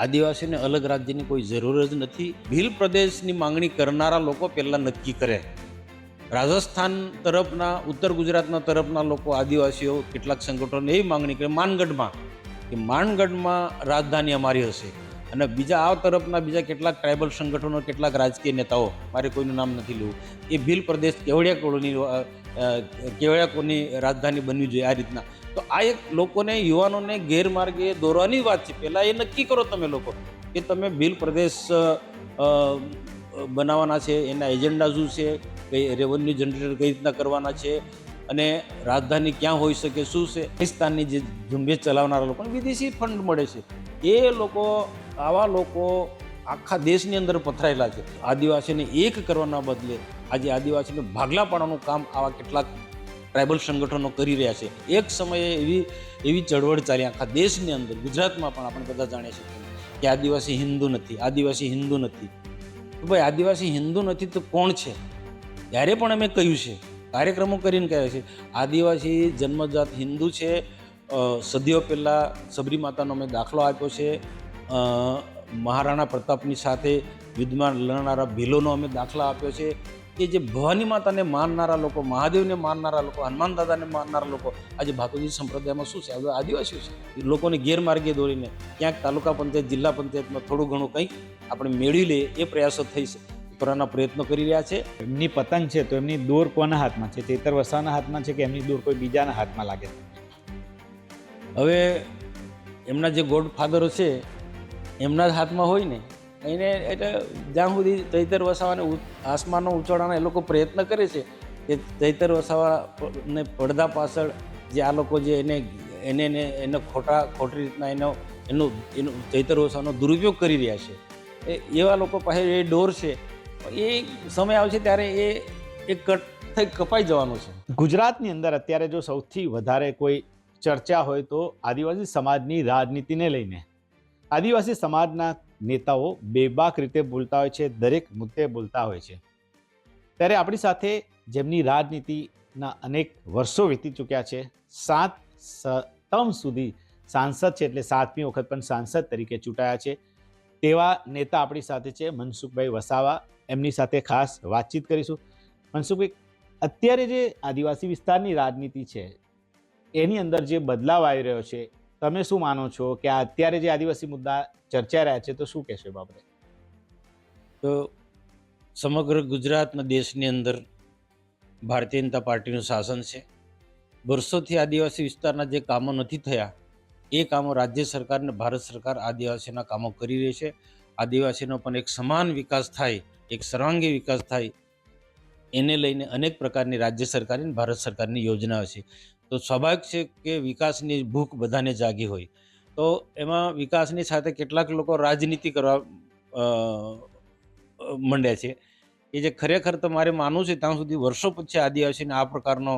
આદિવાસીને અલગ રાજ્યની કોઈ જરૂર જ નથી. ભીલ પ્રદેશની માંગણી કરનારા લોકો પહેલાં નક્કી કરે. રાજસ્થાન તરફના, ઉત્તર ગુજરાતના તરફના લોકો, આદિવાસીઓ કેટલાક સંગઠનો એવી માંગણી કરે માનગઢમાં કે માનગઢમાં રાજધાની અમારી હશે. અને બીજા આ તરફના બીજા કેટલાક ટ્રાઇબલ સંગઠનો, કેટલાક રાજકીય નેતાઓ, મારે કોઈનું નામ નથી લેવું, એ ભીલ પ્રદેશ કેવડિયા કોની રાજધાની બનવી જોઈએ આ રીતના. તો આ એક લોકોને, યુવાનોને ગેરમાર્ગે દોરવાની વાત છે. પહેલાં એ નક્કી કરો તમે લોકો કે તમે ભીલ પ્રદેશ બનાવવાના છે, એના એજન્ડા શું છે, કઈ રેવન્યુ જનરેટર કઈ રીતના કરવાના છે, અને રાજધાની ક્યાં હોઈ શકે, શું છે. પાકિસ્તાનની જે ઝુંબેશ ચલાવનારા લોકોને વિદેશી ફંડ મળે છે. એ લોકો, આવા લોકો આખા દેશની અંદર પથરાયેલા છે. આદિવાસીને એક કરવાના બદલે આજે આદિવાસીને ભાગલા પાડવાનું કામ આવા કેટલાક ટ્રાઇબલ સંગઠનો કરી રહ્યા છે. એક સમયે એવી ચળવળ ચાલી આખા દેશની અંદર, ગુજરાતમાં પણ આપણે બધા જાણીએ છીએ કે આદિવાસી હિન્દુ નથી, આદિવાસી હિન્દુ નથી. તો ભાઈ આદિવાસી હિન્દુ નથી તો કોણ છે? ત્યારે પણ અમે કહ્યું છે, કાર્યક્રમો કરીને કહે છે, આદિવાસી જન્મજાત હિન્દુ છે. સદીઓ પહેલાં સબરી માતાનો અમે દાખલો આપ્યો છે. મહારાણા પ્રતાપની સાથે યુદ્ધમાં લડનારા ભીલોનો અમે દાખલા આપ્યો છે કે જે ભવાની માતાને માનનારા લોકો, મહાદેવને માનનારા લોકો, હનુમાન દાદાને માનનારા લોકો આજે ભાતોજી સંપ્રદાયમાં શું છે? આદિવાસીઓ છે. એ લોકોને ગેરમાર્ગે દોરીને ક્યાંક તાલુકા પંચાયત, જિલ્લા પંચાયતમાં થોડું ઘણું કંઈક આપણે મેળવી લઈએ એ પ્રયાસો કરવાના પ્રયત્નો કરી રહ્યા છે. એમની પતંગ છે તો એમની દોર કોના હાથમાં છે? ચેતર વસાવાના હાથમાં છે કે એમની દોર કોઈ બીજાના હાથમાં લાગે છે? હવે એમના જે ગોડફાધરો છે એમના જ હાથમાં હોય ને એને, એટલે જ્યાં સુધી ચૈતર વસાવાને આસમાનનો ઉંચાડવાના એ લોકો પ્રયત્ન કરે છે કે ચૈતર વસાવાને પડદા પાછળ જે આ લોકો જે એને ખોટી રીતના એનો ચૈતર વસાવાનો દુરુપયોગ કરી રહ્યા છે, એવા લોકો પાસે એ ડોર છે. એ સમય આવશે ત્યારે એ કટ થઈ કપાઈ જવાનું છે. ગુજરાતની અંદર અત્યારે જો સૌથી વધારે કોઈ ચર્ચા હોય તો આદિવાસી સમાજની રાજનીતિને લઈને આદિવાસી સમાજના નેતાઓ બેબાક રીતે બોલતા હોય છે, દરેક મુદ્દે બોલતા હોય છે. ત્યારે આપણી સાથે જેમની રાજનીતિના અનેક વર્ષો વીતી ચૂક્યા છે, 7 ટર્મ સુધી સાંસદ છે, એટલે 7મી વખત પણ સાંસદ તરીકે ચૂંટાયા છે, તેવા નેતા આપણી સાથે છે મનસુખભાઈ વસાવા. એમની સાથે ખાસ વાતચીત કરીશું. મનસુખભાઈ, અત્યારે જે આદિવાસી વિસ્તારની રાજનીતિ છે એની અંદર જે બદલાવ આવી રહ્યો છે, તમે શું માનો છો કે અત્યારે જે આદિવાસી મુદ્દા ચર્ચા રહ્યા છે તો શું કહેશો એ બાબતે? તો સમગ્ર ગુજરાતના દેશની અંદર ભારતીય જનતા પાર્ટીનું શાસન છે. વર્ષોથી આદિવાસી વિસ્તારના જે કામો નથી થયા એ કામો રાજ્ય સરકાર અને ભારત સરકાર આદિવાસીના કામો કરી રહી છે. આદિવાસીનો પણ એક સમાન વિકાસ થાય, એક સર્વાંગી વિકાસ થાય, એને લઈને અનેક પ્રકારની રાજ્ય સરકારની અને ભારત સરકારની યોજનાઓ છે. તો સ્વાભાવિક છે કે વિકાસની ભૂખ બધાને જાગી હોય. તો એમાં વિકાસની સાથે કેટલાક લોકો રાજનીતિ કરવા માંડ્યા છે કે જે ખરેખર તો મારે માનવું છે ત્યાં સુધી વર્ષો પછી આદિવાસીને આ પ્રકારનો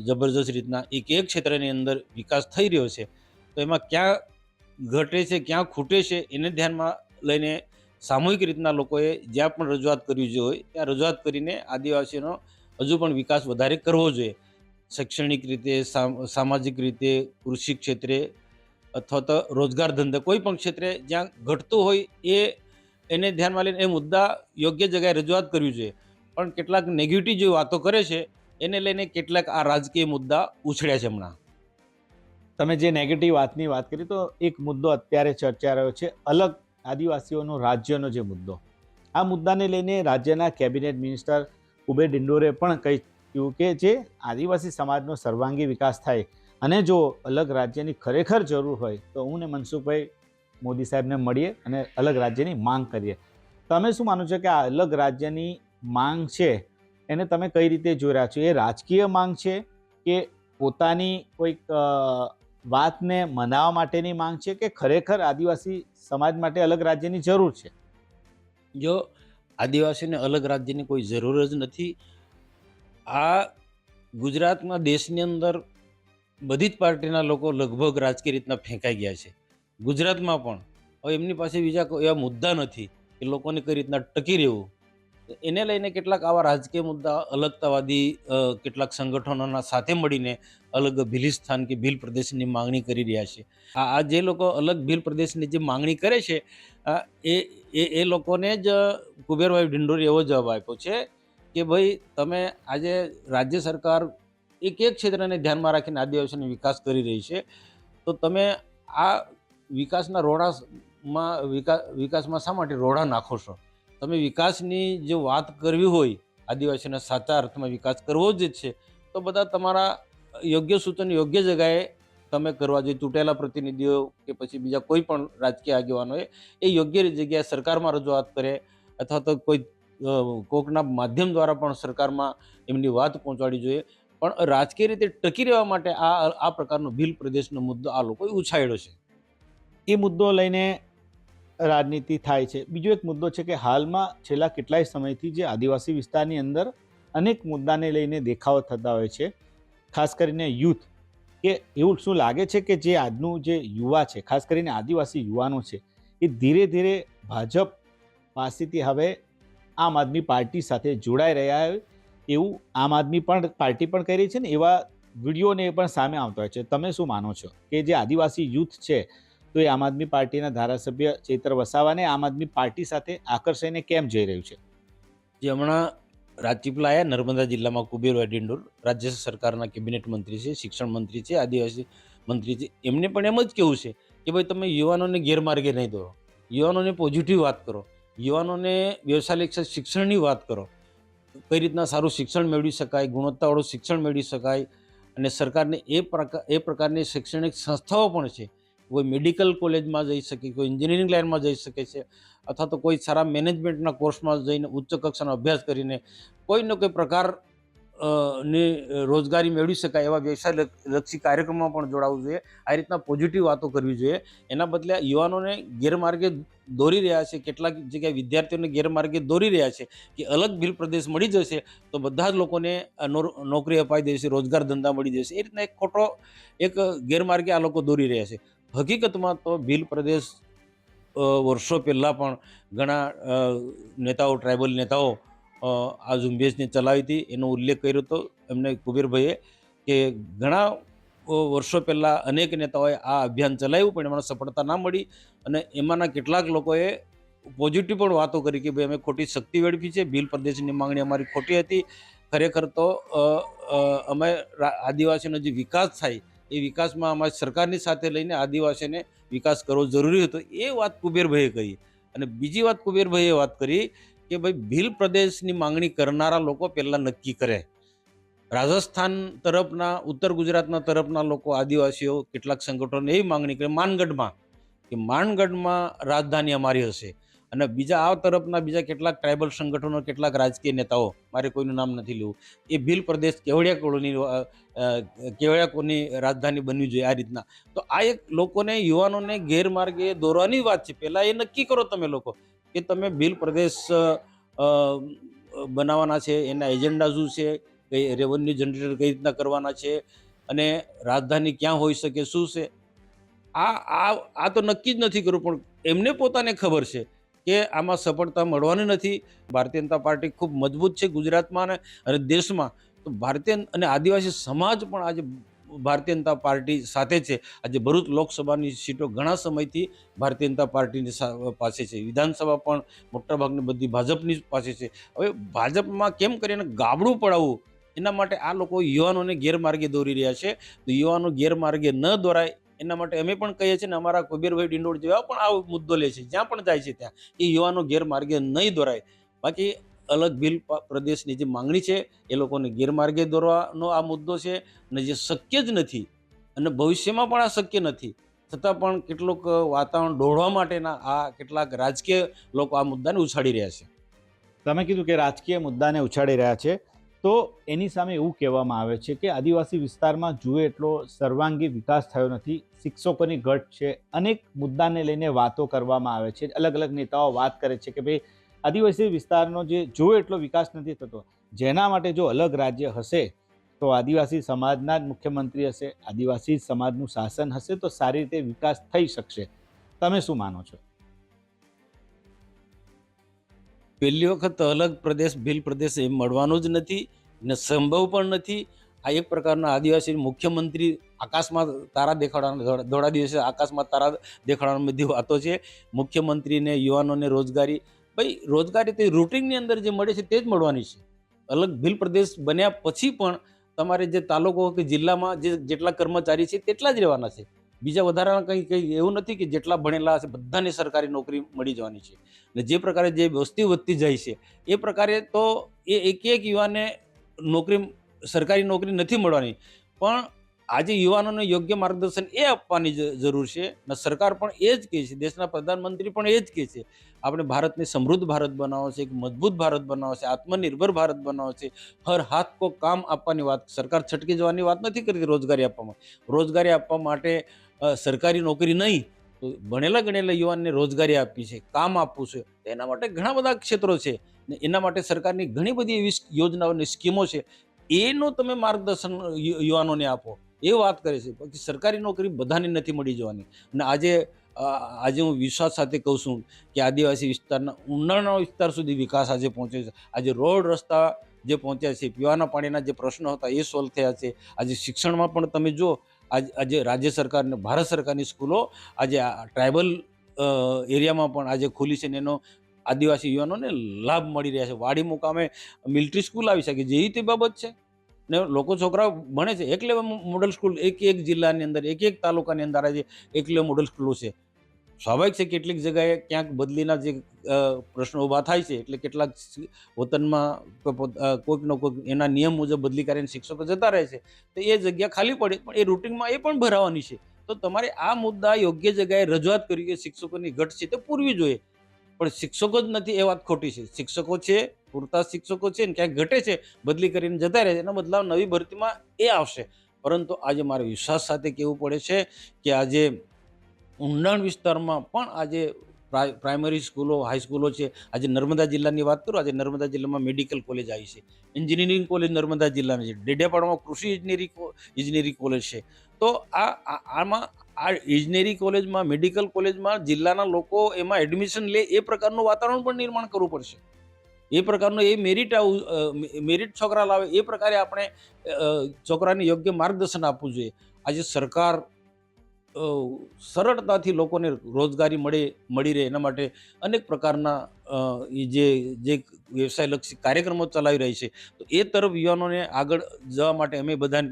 જબરજસ્ત રીતના એક ક્ષેત્રની અંદર વિકાસ થઈ રહ્યો છે. તો એમાં ક્યાં ઘટે છે, ક્યાં ખૂટે છે, એને ધ્યાનમાં લઈને સામૂહિક રીતના લોકોએ જ્યાં પણ રજૂઆત કરવી જોઈએ ત્યાં રજૂઆત કરીને આદિવાસીનો હજુ પણ વિકાસ વધારે કરવો જોઈએ. શૈક્ષણિક રીતે, સામાજિક રીતે, કૃષિ ક્ષેત્રે અથવા તો રોજગાર ધંધા, કોઈ પણ ક્ષેત્રે જ્યાં ઘટતું હોય એને ધ્યાનમાં લઈને એ મુદ્દા યોગ્ય જગ્યાએ રજૂઆત કરવી જોઈએ. પણ કેટલાક નેગેટિવ જે વાતો કરે છે એને લઈને કેટલાક આ રાજકીય મુદ્દા ઉછળ્યા છે હમણાં. તમે જે નેગેટિવ વાતની વાત કરી તો એક મુદ્દો અત્યારે ચર્ચા રહ્યો છે, અલગ આદિવાસીઓનો રાજ્યનો જે મુદ્દો. આ મુદ્દાને લઈને રાજ્યના કેબિનેટ મિનિસ્ટર કુબેર ડિંડોરે પણ કહ્યું કે જે આદિવાસી સમાજનો સર્વાંગી વિકાસ થાય અને જો અલગ રાજ્યની ખરેખર જરૂર હોય તો હું ને મનસુખભાઈ મોદી સાહેબને મળીએ અને અલગ રાજ્યની માંગ કરીએ. તમે શું માનો છો કે આ અલગ રાજ્યની માંગ છે એને તમે કઈ રીતે જોઈ રહ્યા છો? એ રાજકીય માંગ છે કે પોતાની કોઈક વાતને મનાવવા માટેની માંગ છે કે ખરેખર આદિવાસી સમાજ માટે અલગ રાજ્યની જરૂર છે? જો આદિવાસીને અલગ રાજ્યની કોઈ જરૂર જ નથી. આ ગુજરાતમાં, દેશની અંદર બધી જ પાર્ટીના લોકો લગભગ રાજકીય રીતના ફેંકાઈ ગયા છે. ગુજરાતમાં પણ હવે એમની પાસે બીજા કોઈ એવા મુદ્દા નથી કે લોકોને કઈ રીતના ટકી રહેવું. એને લઈને કેટલાક આવા રાજકીય મુદ્દા અલગતાવાદી કેટલાક સંગઠનોના સાથે મળીને અલગ ભીલિસ્તાન કે ભીલ પ્રદેશની માંગણી કરી રહ્યા છે. આ જે લોકો અલગ ભીલ પ્રદેશની જે માંગણી કરે છે, એ એ લોકોને જ કુબેરભાઈ ડિંડોરે એવો જવાબ આપ્યો છે કે ભાઈ તમે આજે રાજ્ય સરકાર એક ક્ષેત્રને ધ્યાનમાં રાખીને આદિવાસીનો વિકાસ કરી રહી છે, તો તમે આ વિકાસના વિકાસમાં શા માટે રોડા નાખો છો? તમે વિકાસની જો વાત કરવી હોય, આદિવાસીના સાચા અર્થમાં વિકાસ કરવો જ છે, તો બધા તમારા યોગ્ય સૂચન યોગ્ય જગાએ તમે કરવા જોઈએ. ચૂંટેલા પ્રતિનિધિઓ કે પછી બીજા કોઈ પણ રાજકીય આગેવાનોએ એ યોગ્ય જગ્યાએ સરકારમાં રજૂઆત કરે, અથવા તો કોઈ કોકના માધ્યમ દ્વારા પણ સરકારમાં એમની વાત પહોંચાડવી જોઈએ. પણ રાજકીય રીતે ટકી રહેવા માટે આ પ્રકારનો ભીલ પ્રદેશનો મુદ્દો આ લોકોએ ઉછાળ્યો છે. એ મુદ્દો લઈને રાજનીતિ થાય છે. બીજો એક મુદ્દો છે કે હાલમાં છેલ્લા કેટલાય સમયથી જે આદિવાસી વિસ્તારની અંદર અનેક મુદ્દાને લઈને દેખાવો થતા હોય છે, ખાસ કરીને યુથ, કે એવું શું લાગે છે કે જે આજનું જે યુવા છે, ખાસ કરીને આદિવાસી યુવાનો છે, એ ધીરે ધીરે ભાજપ પાસેથી હવે આમ આદમી પાર્ટી સાથે જોડાઈ રહ્યા હોય એવું આમ આદમી પાર્ટી પણ કરી છે ને, એવા વિડીયોને એ પણ સામે આવતા હોય છે. તમે શું માનો છો કે જે આદિવાસી યુથ છે, તો એ આમ આદમી પાર્ટીના ધારાસભ્ય ચેતર વસાવાને આમ આદમી પાર્ટી સાથે આકર્ષાઈને કેમ જઈ રહ્યું છે? જે હમણાં રાજપીપળા આવ્યા, નર્મદા જિલ્લામાં કુબેરભાઈ ડિંડોર રાજ્ય સરકારના કેબિનેટ મંત્રી છે, શિક્ષણ મંત્રી છે, આદિવાસી મંત્રી છે. એમને પણ એમ જ કહેવું છે કે ભાઈ તમે યુવાનોને ગેરમાર્ગે નહીં દોરો, યુવાનોને પોઝિટિવ વાત કરો, યુવાનોને વ્યવસાયિક શિક્ષણની વાત કરો, કઈ રીતના સારું શિક્ષણ મેળવી શકાય, ગુણવત્તાવાળું શિક્ષણ મેળવી શકાય. અને સરકારને એ પ્રકારની શૈક્ષણિક સંસ્થાઓ પણ છે. કોઈ મેડિકલ કોલેજમાં જઈ શકે, કોઈ એન્જિનિયરિંગ લાઇનમાં જઈ શકે છે, અથવા તો કોઈ સારા મેનેજમેન્ટના કોર્સમાં જઈને ઉચ્ચ કક્ષાનો અભ્યાસ કરીને કોઈને કોઈ પ્રકાર ની રોજગારી મેળવી શકાય એવા વ્યવસાયલક્ષી કાર્યક્રમમાં પણ જોડાવવું જોઈએ. આ રીતના પોઝિટિવ વાતો કરવી જોઈએ. એના બદલે યુવાનોને ગેરમાર્ગે દોરી રહ્યા છે, કેટલાક જગ્યાએ વિદ્યાર્થીઓને ગેરમાર્ગે દોરી રહ્યા છે કે અલગ ભીલ પ્રદેશ મળી જશે તો બધા જ લોકોને નોકરી અપાઈ દેશે, રોજગાર ધંધા મળી જશે. એ રીતના એક ગેરમાર્ગે આ લોકો દોરી રહ્યા છે. હકીકતમાં તો ભીલ પ્રદેશ વર્ષો પહેલાં પણ ઘણા નેતાઓ, ટ્રાઇબલ નેતાઓ આ ઝુંબેશને ચલાવી હતી. એનો ઉલ્લેખ કર્યો હતો એમને કુબેરભાઈએ કે ઘણા વર્ષો પહેલાં અનેક નેતાઓએ આ અભિયાન ચલાવ્યું, પણ એમાં સફળતા ના મળી. અને એમાંના કેટલાક લોકોએ પોઝિટિવ પણ વાતો કરી કે ભાઈ અમે ખોટી શક્તિ વેડફી છે, ભીલ પ્રદેશની માંગણી અમારી ખોટી હતી. ખરેખર તો અમે આદિવાસીનો જે વિકાસ થાય એ વિકાસમાં અમારી સરકારની સાથે લઈને આદિવાસીને વિકાસ કરવો જરૂરી હતો. એ વાત કુબેરભાઈએ કરી. અને બીજી વાત કુબેરભાઈએ વાત કરી કે ભાઈ ભીલ પ્રદેશની માંગણી કરનારા લોકો પહેલાં નક્કી કરે. રાજસ્થાન તરફના, ઉત્તર ગુજરાતના તરફના લોકો, આદિવાસીઓ, કેટલાક સંગઠનો એવી માંગણી કરે માનગઢમાં રાજધાની અમારી હશે. અને બીજા આ તરફના બીજા કેટલાક ટ્રાઇબલ સંગઠનો, કેટલાક રાજકીય નેતાઓ, મારે કોઈનું નામ નથી લેવું, એ ભીલ પ્રદેશ કેવડિયા કોની રાજધાની બનવી જોઈએ આ રીતના. તો આ એક લોકોને, યુવાનોને ગેરમાર્ગે દોરવાની વાત છે. પહેલાં એ નક્કી કરો તમે લોકો કે તમે ભીલ પ્રદેશ બનાવવાના છે, એના એજન્ડા શું છે, કઈ રેવન્યુ જનરેટર કઈ રીતના કરવાના છે, અને રાજધાની ક્યાં હોઈ શકે, શું છે. આ તો નક્કી જ નથી કરવું. પણ એમને પોતાને ખબર છે કે આમાં સફળતા મળવાની નથી. ભારતીય જનતા પાર્ટી ખૂબ મજબૂત છે ગુજરાતમાં અને દેશમાં. તો ભારતીય અને આદિવાસી સમાજ પણ આજે ભારતીય જનતા પાર્ટી સાથે છે. આજે ભરૂચ લોકસભાની સીટો ઘણા સમયથી ભારતીય જનતા પાર્ટીની પાસે છે. વિધાનસભા પણ મોટાભાગની બધી ભાજપની પાસે છે. હવે ભાજપમાં કેમ કરીને ગાબડું પડાવવું, એના માટે આ લોકો યુવાનોને ગેરમાર્ગે દોરી રહ્યા છે. તો યુવાનો ગેરમાર્ગે ન દોરાય એના માટે અમે પણ કહીએ છીએ ને અમારા કુબેરભાઈ ડિંડોર જેવા પણ આ મુદ્દો લે છે. જ્યાં પણ જાય છે ત્યાં એ યુવાનો ગેરમાર્ગે નહીં દોરાય. બાકી અલગ ભીલ પ્રદેશની જે માંગણી છે એ લોકોને ગેરમાર્ગે દોરવાનો આ મુદ્દો છે, અને જે શક્ય જ નથી અને ભવિષ્યમાં પણ આ શક્ય નથી. છતાં પણ કેટલુંક વાતાવરણ દોડવા માટેના આ કેટલાક રાજકીય લોકો આ મુદ્દાને ઉછાળી રહ્યા છે. તમે કીધું કે રાજકીય મુદ્દાને ઉછાળી રહ્યા છે, તો એની સામે એવું કહેવામાં આવે છે કે આદિવાસી વિસ્તારમાં જુએ એટલો સર્વાંગી વિકાસ થયો નથી. શિક્ષકોની ઘટ છે, અનેક મુદ્દાને લઈને વાતો કરવામાં આવે છે. અલગ અલગ નેતાઓ વાત કરે છે કે ભાઈ આદિવાસી વિસ્તારનો જે જુએ એટલો વિકાસ નથી થતો. જેના માટે જો અલગ રાજ્ય હશે તો આદિવાસી સમાજના જ મુખ્યમંત્રી હશે, આદિવાસી સમાજનું શાસન હશે, તો સારી રીતે વિકાસ થઈ શકશે. તમે શું માનો છો? પહેલી વખત અલગ પ્રદેશ ભીલ પ્રદેશ એ મળવાનું જ નથી ને સંભવ પણ નથી. આ એક પ્રકારના આદિવાસી મુખ્યમંત્રી આકાશમાં તારા દેખાડવાના ધોળા દિવસે આકાશમાં તારા દેખાડવાની બધી વાતો છે. મુખ્યમંત્રીને યુવાનોને રોજગારી, ભાઈ રોજગારી તે રૂટિનની અંદર જે મળે છે તે જ મળવાની છે. અલગ ભીલ પ્રદેશ બન્યા પછી પણ તમારે જે તાલુકો કે જિલ્લામાં જેટલા કર્મચારી છે તેટલા જ રહેવાના છે. બીજા વધારાના કંઈ એવું નથી કે જેટલા ભણેલા હશે બધાને સરકારી નોકરી મળી જવાની છે. અને જે પ્રકારે જે વસ્તી વધતી જાય છે એ પ્રકારે તો એ એક યુવાને નોકરી, સરકારી નોકરી નથી મળવાની. પણ આજે યુવાનોને યોગ્ય માર્ગદર્શન એ આપવાની જરૂર છે. અને સરકાર પણ એ જ કહે છે, દેશના પ્રધાનમંત્રી પણ એ જ કહે છે, આપણે ભારતને સમૃદ્ધ ભારત બનાવો છે, એક મજબૂત ભારત બનાવો છે, આત્મનિર્ભર ભારત બનાવો છે. હર હાથ કો કામ આપવાની વાત સરકાર છટકી જવાની વાત નથી કરતી. રોજગારી આપવામાં, રોજગારી આપવા માટે સરકારી નોકરી નહીં, તો ભણેલા ગણેલા યુવાનને રોજગારી આપી છે, કામ આપવું છે. એના માટે ઘણા બધા ક્ષેત્રો છે ને એના માટે સરકારની ઘણી બધી એવી યોજનાઓની સ્કીમો છે. એનું તમે માર્ગદર્શન યુવાનોને આપો, એ વાત કરે છે. બાકી સરકારી નોકરી બધાને નથી મળી જવાની. અને આજે હું વિશ્વાસ સાથે કહું છું કે આદિવાસી વિસ્તારના ઊંડાણના વિસ્તાર સુધી વિકાસ આજે પહોંચે છે. આજે રોડ રસ્તા જે પહોંચ્યા છે, પીવાના પાણીના જે પ્રશ્નો હતા એ સોલ્વ થયા છે. આજે શિક્ષણમાં પણ તમે જો આજે રાજ્ય સરકાર અને ભારત સરકારની સ્કૂલો આજે ટ્રાઇબલ એરિયામાં પણ આજે ખુલી છે ને એનો આદિવાસી યુવાનોને લાભ મળી રહ્યા છે. વાડી મુકામે મિલિટરી સ્કૂલ આવી શકે, જેવી તે બાબત છે. ને લોકો છોકરાઓ ભણે છે. એક લેવલ મોડલ સ્કૂલ એક જિલ્લાની અંદર, એક તાલુકાની અંદર આજે એક લેવલ મોડલ સ્કૂલો છે. સ્વાભાવિક છે કેટલીક જગ્યાએ ક્યાંક બદલીના જે પ્રશ્નો ઊભા થાય છે, એટલે કેટલાક વતનમાં કોઈકનો કોઈક એના નિયમ મુજબ બદલી કરીને શિક્ષકો જતા રહે છે, તો એ જગ્યા ખાલી પડે. પણ એ રૂટિનમાં એ પણ ભરાવાની છે. તો તમારે આ મુદ્દા યોગ્ય જગ્યાએ રજૂઆત કરી કે શિક્ષકોની ઘટ છે તે પૂરવી જોઈએ. પણ શિક્ષકો જ નથી એ વાત ખોટી છે. શિક્ષકો છે, પૂરતા શિક્ષકો છે ને ક્યાંક ઘટે છે, બદલી કરીને જતા રહે છે. એનો બદલાવ નવી ભરતીમાં એ આવશે. પરંતુ આજે મારે વિશ્વાસ સાથે કહેવું પડે છે કે આજે ઊંડાણ વિસ્તારમાં પણ આજે પ્રાઇમરી સ્કૂલો, હાઈસ્કૂલો છે. આજે નર્મદા જિલ્લાની વાત કરું, આજે નર્મદા જિલ્લામાં મેડિકલ કોલેજ આવી છે, એન્જિનિયરિંગ કોલેજ નર્મદા જિલ્લાની છે, ડેડિયાપાડામાં કૃષિ ઇજનેરી કોલેજ છે. તો આમાં આ ઇજનેરી કોલેજમાં, મેડિકલ કોલેજમાં જિલ્લાના લોકો એમાં એડમિશન લે એ પ્રકારનું વાતાવરણ પણ નિર્માણ કરવું પડશે. એ પ્રકારનું એ મેરિટ છોકરા લાવે એ પ્રકારે આપણે છોકરાને યોગ્ય માર્ગદર્શન આપવું જોઈએ. આજે સરકાર સરળતાથી લોકોને રોજગારી મળી રહે એના માટે અનેક પ્રકારના જે વ્યવસાયલક્ષી કાર્યક્રમો ચલાવી રહી છે. તો એ તરફ યુવાનોને આગળ જવા માટે અમે બધા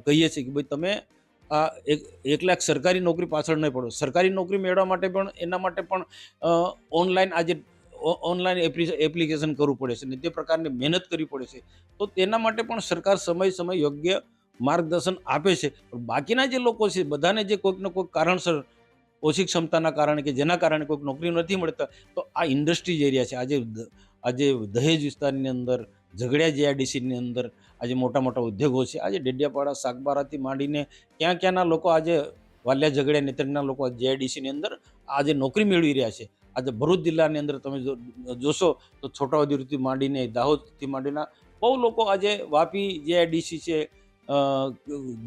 કહીએ છીએ કે ભાઈ તમે એકલા સરકારી નોકરી પાછળ નહીં પડો. સરકારી નોકરી મેળવવા માટે પણ એના માટે પણ ઓનલાઈન એપ્લિકેશન કરવું પડે છે ને તે પ્રકારની મહેનત કરવી પડે છે. તો તેના માટે પણ સરકાર સમય યોગ્ય માર્ગદર્શન આપે છે. પણ બાકીના જે લોકો છે બધાને જે કોઈકને કોઈક કારણસર ઓછી ક્ષમતાના કારણે કે જેના કારણે કોઈક નોકરી નથી મળતા, તો આ ઇન્ડસ્ટ્રીઝ એરિયા છે. આજે દહેજ વિસ્તારની અંદર, ઝઘડિયા જીઆઈડીસીની અંદર આજે મોટા મોટા ઉદ્યોગો છે. આજે ડેડિયાપાડા, સાગબારાથી માંડીને ક્યાંના લોકો આજે વાલિયા ઝઘડિયા નેત્રના લોકો જીઆઈડીસીની અંદર આજે નોકરી મેળવી રહ્યા છે. આજે ભરૂચ જિલ્લાની અંદર તમે જોશો તો છોટાઉદેપુરથી માંડીને દાહોદથી માંડીને બહુ લોકો આજે વાપી જીઆઈડીસી છે,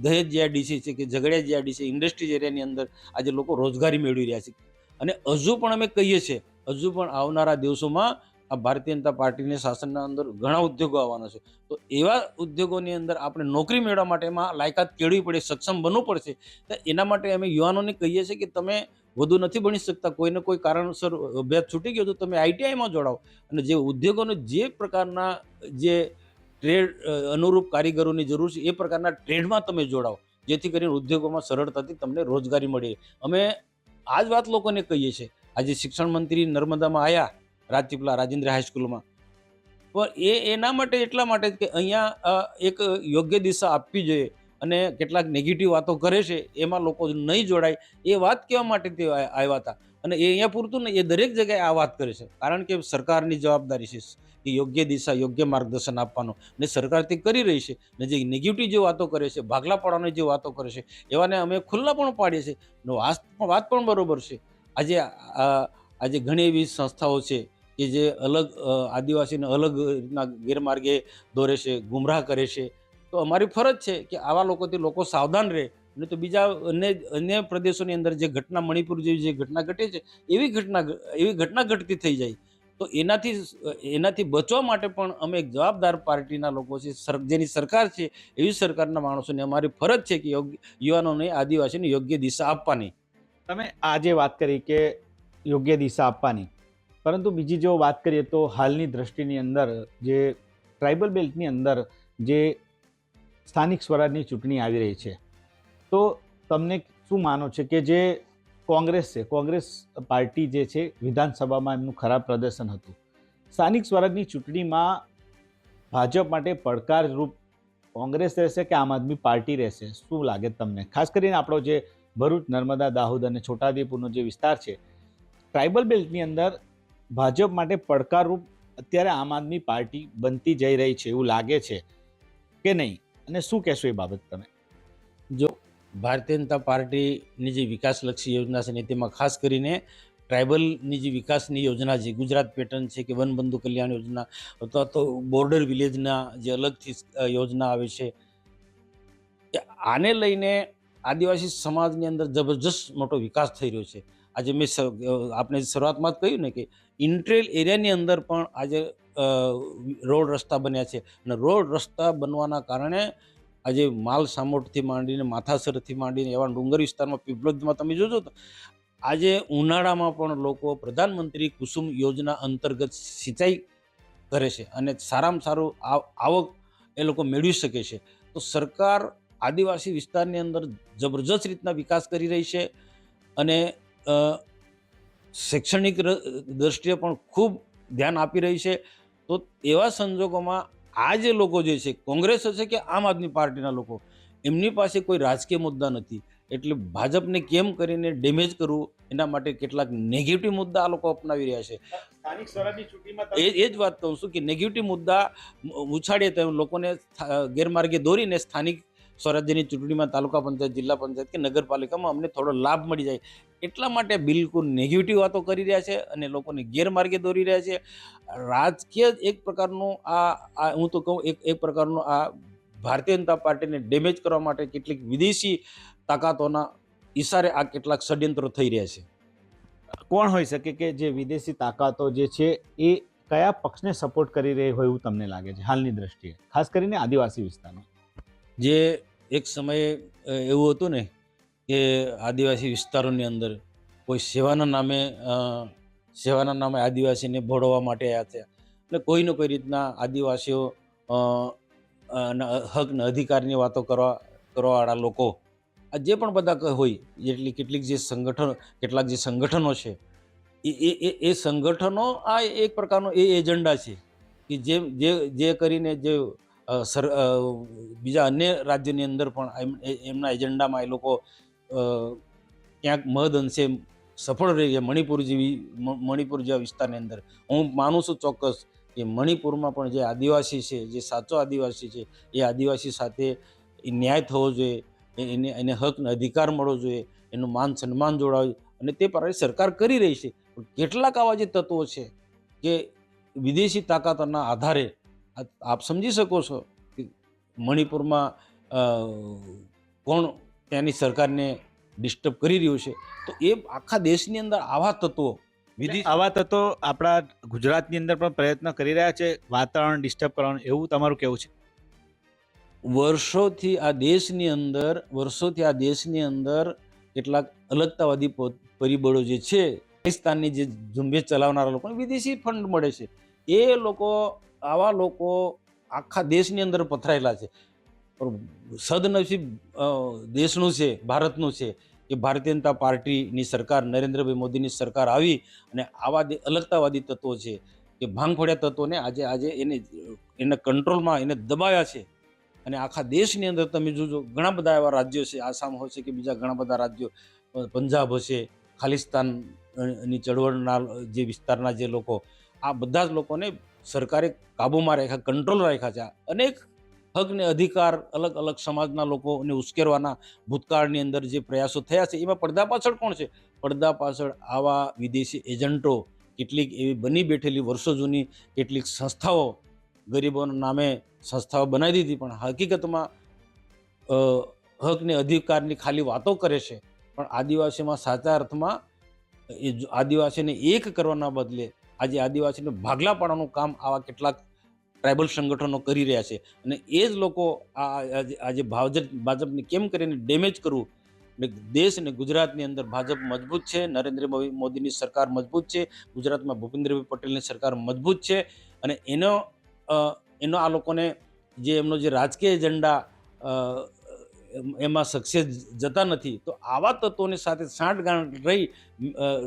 દહેજ જીઆઈડીસી છે કે ઝઘડિયા જીઆઈડીસી ઇન્ડસ્ટ્રીઝ એરિયાની અંદર આજે લોકો રોજગારી મેળવી રહ્યા છે. અને હજુ પણ અમે કહીએ છીએ, હજુ પણ આવનારા દિવસોમાં આ ભારતીય જનતા પાર્ટીની શાસનના અંદર ઘણા ઉદ્યોગો આવવાના છે. તો એવા ઉદ્યોગોની અંદર આપણે નોકરી મેળવવા માટે એમાં લાયકાત કેળવી પડે, સક્ષમ બનવું પડશે. તો એના માટે અમે યુવાનોને કહીએ છીએ કે તમે વધુ નથી ભણી શકતા, કોઈને કોઈ કારણસર અભ્યાસ છૂટી ગયો તો તમે આઈટીઆઈમાં જોડાઓ. અને જે ઉદ્યોગોને જે પ્રકારના જે ટ્રેડ અનુરૂપ કારીગરોની જરૂર છે એ પ્રકારના ટ્રેડમાં તમે જોડાઓ, જેથી કરીને ઉદ્યોગોમાં સરળતાથી તમને રોજગારી મળે. અમે આ જ વાત લોકોને કહીએ છીએ. આજે શિક્ષણ મંત્રી નર્મદામાં આવ્યા, રાજપીપળા રાજેન્દ્ર હાઈસ્કૂલમાં, પણ એના માટે એટલા માટે કે અહીંયા એક યોગ્ય દિશા આપવી જોઈએ. અને કેટલાક નેગેટિવ વાતો કરે છે એમાં લોકો નહીં જોડાય એ વાત કહેવા માટે તે આવ્યા હતા. અને એ અહીંયા પૂરતું નહીં, એ દરેક જગ્યાએ આ વાત કરે છે. કારણ કે સરકારની જવાબદારી છે કે યોગ્ય દિશા, યોગ્ય માર્ગદર્શન આપવાનું. ને સરકાર તે કરી રહી છે. ને જે નેગેટિવ જે વાતો કરે છે, ભાગલા પાડવાની જે વાતો કરે છે, એવાને અમે ખુલ્લા પણ પાડીએ છીએ. વાત પણ બરોબર છે. આજે ઘણી એવી સંસ્થાઓ છે કે જે અલગ આદિવાસીને અલગ રીતના ગેરમાર્ગે દોરે છે, ગુમરાહ કરે છે. તો અમારી ફરજ છે કે આવા લોકોથી લોકો સાવધાન રહે. નહીં તો બીજા અન્ય પ્રદેશોની અંદર જે ઘટના, મણિપુર જેવી જે ઘટના ઘટે છે એવી ઘટના ઘટતી થઈ જાય. તો તો એનાથી બચવા માટે પણ અમે એક જવાબદાર પાર્ટીના લોકો છે, જેની સરકાર છે એવી સરકારના માણસોને અમારી ફરજ છે કે યુવાનોને આદિવાસીને યોગ્ય દિશા આપવાની. તમે આજે વાત કરી કે યોગ્ય દિશા આપવાની, પરંતુ બીજી જો વાત કરીએ તો હાલની દ્રષ્ટિની અંદર જે ટ્રાઇબલ બેલ્ટની અંદર જે સ્થાનિક સ્વરાજની ચૂંટણી આવી રહી છે, તો તમને શું માનો છે કે જે કોંગ્રેસ પાર્ટી જે છે વિધાનસભામાં એમનું ખરાબ પ્રદર્શન હતું, સ્થાનિક સ્વરાજની ચૂંટણીમાં ભાજપ માટે પડકારરૂપ કોંગ્રેસ રહેશે કે આમ આદમી પાર્ટી રહેશે? શું લાગે તમને? ખાસ કરીને આપણો જે ભરૂચ, નર્મદા, દાહોદ અને છોટાઉદેપુરનો જે વિસ્તાર છે, ટ્રાઇબલ બેલ્ટની અંદર ભાજપ માટે પડકારરૂપ અત્યારે આમ આદમી પાર્ટી બનતી જઈ રહી છે એવું લાગે છે કે નહીં, અને શું કહેશો એ બાબત તમે? જો ભારતીય જનતા પાર્ટીની જે વિકાસલક્ષી યોજના છે ને તેમાં ખાસ કરીને ટ્રાઇબલની જે વિકાસની યોજના છે, ગુજરાત પેટર્ન છે કે વનબંધુ કલ્યાણ યોજના અથવા તો બોર્ડર વિલેજના જે અલગથી યોજના આવે છે, આને લઈને આદિવાસી સમાજની અંદર જબરજસ્ત મોટો વિકાસ થઈ રહ્યો છે. આજે મેં આપણે શરૂઆતમાં જ કહ્યું ને કે ઇન્ટ્રેલ એરિયાની અંદર પણ આજે રોડ રસ્તા બન્યા છે, અને રોડ રસ્તા બનવાના કારણે આજે માલ સામોટથી માંડીને માથાસરથી માંડીને એવા ડુંગર વિસ્તારમાં પીપલોદમાં તમે જોજો તો આજે ઉનાળામાં પણ લોકો પ્રધાનમંત્રી કુસુમ યોજના અંતર્ગત સિંચાઈ કરે છે અને સારામાં સારું આવક એ લોકો મેળવી શકે છે. તો સરકાર આદિવાસી વિસ્તારની અંદર જબરજસ્ત રીતના વિકાસ કરી રહી છે અને શૈક્ષણિક દ્રષ્ટિએ પણ ખૂબ ધ્યાન આપી રહી છે. તો એવા સંજોગોમાં આ જે લોકો જે છે, કોંગ્રેસ હશે કે આમ આદમી પાર્ટીના લોકો, એમની પાસે કોઈ રાજકીય મુદ્દા નથી, એટલે ભાજપને કેમ કરીને ડેમેજ કરવું એના માટે કેટલાક નેગેટિવ મુદ્દા આ લોકો અપનાવી રહ્યા છે. સ્થાનિક સ્વરાજની ચૂંટણીમાં એ જ વાત કહું છું કે નેગેટિવ મુદ્દા ઉછાળીએ તો લોકોને ગેરમાર્ગે દોરીને સ્થાનિક સ્વરાજ્યની ચૂંટણીમાં તાલુકા પંચાયત, જિલ્લા પંચાયત કે નગરપાલિકામાં અમને થોડો લાભ મળી જાય, એટલા માટે બિલકુલ નેગેટિવ વાતો કરી રહ્યા છે અને લોકોને ગેરમાર્ગે દોરી રહ્યા છે. રાજકીય એક પ્રકારનું આ હું તો કહું એક પ્રકારનું આ ભારતીય જનતા પાર્ટીને ડેમેજ કરવા માટે કેટલીક વિદેશી તાકાતોના ઈશારે આ કેટલાક ષડયંત્રો થઈ રહ્યા છે. કોણ હોઈ શકે કે જે વિદેશી તાકાતો જે છે એ કયા પક્ષને સપોર્ટ કરી રહી હોય એવું તમને લાગે છે હાલની દ્રષ્ટિએ, ખાસ કરીને આદિવાસી વિસ્તારમાં? જે એક સમયે એવું હતું ને કે આદિવાસી વિસ્તારોની અંદર કોઈ સેવાના નામે આદિવાસીને ભોળવવા માટે આવ્યા છે, એટલે કોઈને કોઈ રીતના આદિવાસીઓ હક ને અધિકારની વાતો કરવાવાળા લોકો આ જે પણ બધા હોય, કેટલાક જે સંગઠનો છે એ સંગઠનો આ એક પ્રકારનો એજન્ડા છે કે જે કરીને જે બીજા અન્ય રાજ્યોની અંદર પણ એમના એજન્ડામાં એ લોકો ક્યાંક મહદ અંશે સફળ રહી ગયા. મણિપુર જેવા વિસ્તારની અંદર હું માનું છું ચોક્કસ કે મણિપુરમાં પણ જે આદિવાસી છે, જે સાચો આદિવાસી છે, એ આદિવાસી સાથે ન્યાય થવો જોઈએ, એને હક ને અધિકાર મળવો જોઈએ, એનું માન સન્માન જોડાવે, અને તે પ્રકારે સરકાર કરી રહી છે. પણ કેટલાક આવા જે તત્વો છે કે વિદેશી તાકાતોના આધારે આપ સમજી શકો છો કે મણિપુરમાં કોણ ત્યાંની સરકારને ડિસ્ટર્બ કરી રહ્યું છે. તો એ આખા દેશની અંદર આવા તત્વો આપણા ગુજરાતની અંદર પણ પ્રયત્ન કરી રહ્યા છે વાતાવરણ ડિસ્ટર્બ કરવાનું, એવું તમારું કેવું છે? વર્ષોથી આ દેશની અંદર કેટલાક અલગતાવાદી પરિબળો જે છે, પાકિસ્તાનની જે ઝુંબેશ ચલાવનારા લોકોને વિદેશી ફંડ મળે છે. આવા લોકો આખા દેશની અંદર પથરાયેલા છે. સદનસીબ દેશનું છે, ભારતનું છે કે ભારતીય જનતા પાર્ટીની સરકાર, નરેન્દ્રભાઈ મોદીની સરકાર આવી અને આવા અલગતાવાદી તત્વો છે કે ભાંગફોડ્યા તત્વોને આજે એને કંટ્રોલમાં એને દબાવ્યા છે. અને આખા દેશની અંદર તમે જોજો ઘણા બધા એવા રાજ્યો છે, આસામ હશે કે બીજા ઘણા બધા રાજ્યો, પંજાબ હશે, ખાલિસ્તાનની ચળવળના જે વિસ્તારના જે લોકો, આ બધા જ લોકોને સરકારે કાબૂમાં રાખ્યા, કંટ્રોલ રાખ્યા છે. અનેક હક ને અધિકાર અલગ અલગ સમાજના લોકોને ઉશ્કેરવાના ભૂતકાળની અંદર જે પ્રયાસો થયા છે, એમાં પડદા પાછળ કોણ છે? પડદા પાછળ આવા વિદેશી એજન્ટો, કેટલીક એવી બની બેઠેલી વર્ષો જૂની કેટલીક સંસ્થાઓ, ગરીબોના નામે સંસ્થાઓ બનાવી દીધી, પણ હકીકતમાં હક ને અધિકારની ખાલી વાતો કરે છે. પણ આદિવાસીમાં સાચા અર્થમાં આદિવાસીને એક કરવાના બદલે આજે આદિવાસીને ભાગલા પાડવાનું કામ આવા કેટલાક ટ્રાઇબલ સંગઠનો કરી રહ્યા છે. અને એ જ લોકો આજે ભાજપને કેમ કરીને ડેમેજ કરવું. ને દેશ અને ગુજરાતની અંદર ભાજપ મજબૂત છે, નરેન્દ્ર મોદીની સરકાર મજબૂત છે, ગુજરાતમાં ભૂપેન્દ્રભાઈ પટેલની સરકાર મજબૂત છે. અને એનો આ લોકોને જે એમનો જે રાજકીય એજન્ડા એમાં સક્સેસ જતા નથી. તો આવા તત્વોની સાથે સાંઠગાંઠ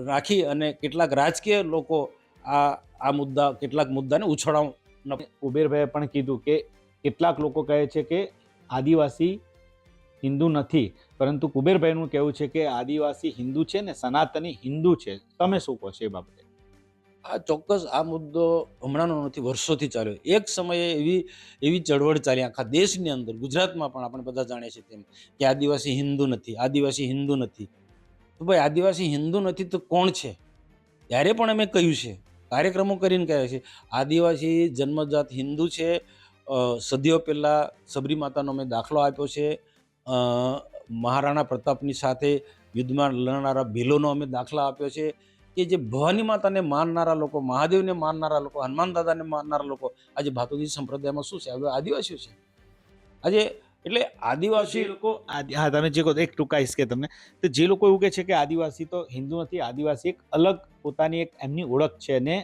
રાખી અને કેટલાક રાજકીય લોકો કેટલાક મુદ્દાને ઉછાળવા. કુબેરભાઈએ પણ કીધું કે કેટલાક લોકો કહે છે કે આદિવાસી હિન્દુ નથી, પરંતુ કુબેરભાઈનું કહેવું છે કે આદિવાસી હિન્દુ છે ને સનાતની હિન્દુ છે. તમે શું કહો છો એ બાબતે? આ ચોક્કસ આ મુદ્દો હમણાંનો નથી, વર્ષોથી ચાલ્યો. એક સમયે એવી ચળવળ ચાલી આખા દેશની અંદર, ગુજરાતમાં પણ આપણે બધા જાણીએ છીએ તેમ, કે આદિવાસી હિન્દુ નથી, આદિવાસી હિન્દુ નથી. તો ભાઈ આદિવાસી હિન્દુ નથી તો કોણ છે? ત્યારે પણ અમે કહ્યું છે, કાર્યક્રમો કરીને કહે છે, આદિવાસી જન્મજાત હિન્દુ છે. સદીઓ પહેલાં સબરી માતાનો અમે દાખલો આપ્યો છે. મહારાણા પ્રતાપની સાથે યુદ્ધમાં લડનારા ભીલોનો અમે દાખલા આપ્યો છે, કે જે ભવાની માતાને માનનારા લોકો, મહાદેવને માનનારા લોકો, હનુમાન દાદાને માનનારા લોકો આજે ભાતુજી સંપ્રદાયમાં શું છે? હવે આદિવાસીઓ છે આજે. એટલે આદિવાસી લોકો હા, તમે જે કહો એક ટૂંકાઈશ કે તમને, તો જે લોકો એવું કહે છે કે આદિવાસી તો હિન્દુ નથી, આદિવાસી એક અલગ પોતાની એક એમની ઓળખ છે અને